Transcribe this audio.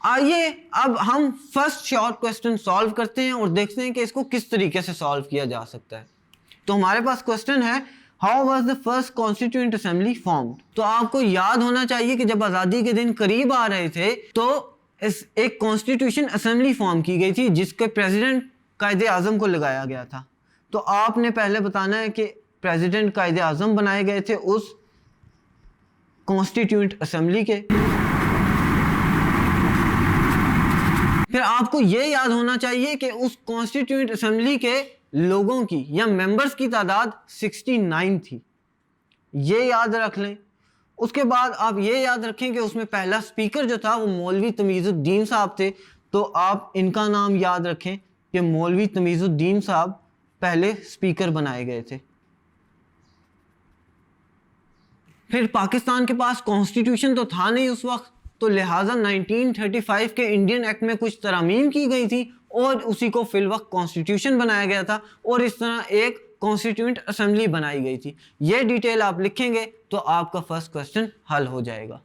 आइए अब हम फर्स्ट शॉर्ट क्वेश्चन सॉल्व करते हैं और देखते हैं कि इसको किस तरीके से सॉल्व किया जा सकता है। तो हमारे पास क्वेश्चन है, how was the first constituent assembly formed. तो आपको याद होना चाहिए कि जब आज़ादी के दिन करीब आ रहे थे तो एक कॉन्स्टिट्यूशन असेंबली फॉर्म की गई थी जिसके प्रेसिडेंट कायदे आज़म को लगाया गया था। तो आपने पहले बताना है कि प्रेसिडेंट कायदे आज़म बनाए गए थे उस कॉन्स्टिट्यूएंट असेंबली के। फिर आपको यह याद होना चाहिए कि उस कॉन्स्टिट्यूएंट असेंबली के लोगों की या मेंबर्स की तादाद 69 थी, ये याद रख लें। उसके बाद आप ये याद रखें कि उसमें पहला स्पीकर जो था वो मौलवी तमीज़ुद्दीन साहब थे, तो आप इनका नाम याद रखें कि मौलवी तमीज़ुद्दीन साहब पहले स्पीकर बनाए गए थे। फिर पाकिस्तान के पास कॉन्स्टिट्यूशन तो था नहीं उस वक्त, तो लिहाजा 1935 के इंडियन एक्ट में कुछ तरमीम की गई थी और उसी को फिल वक्त कॉन्स्टिट्यूशन बनाया गया था और इस तरह एक कॉन्स्टिट्यूएंट असेंबली बनाई गई थी। ये डिटेल आप लिखेंगे तो आपका फर्स्ट क्वेश्चन हल हो जाएगा।